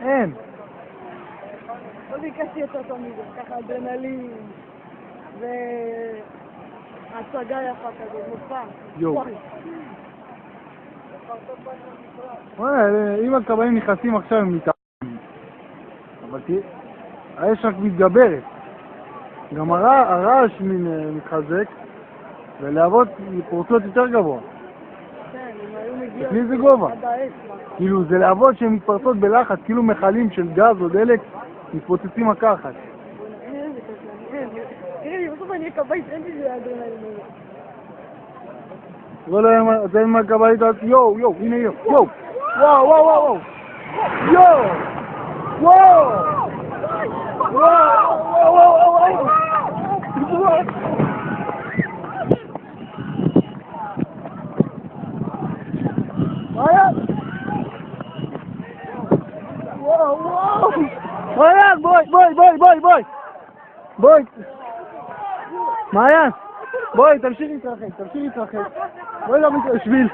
אין. לא ביקשתי יותר טוב מזה, ככה אדרנלין והצגה יפה כזאת, מופע. יו. אם הכבאים נכנסים עכשיו הם מתארים, אבל תראה, האש רק מתגברת. גם הרעש מתחזק, ולהבות פורצות יותר גבוה. כן, אם היו מגיעות... תכלי זה גובה. עד האש, כאילו זה להבות שהן מתפרצות בלחץ, כאילו מכלים של גז או דלק מתפוצצים מכה אחת. תראי, בסוף אני אקבעית, אין לי זה אדרנלין. לא, זה עם הכבאית, יו, הנה יו, וואו, וואו, יו, וואו, מעיין! וואו! מעיין, בואי! מעיין! בואי, תמשיכי להתרחק. בואי גם שביל.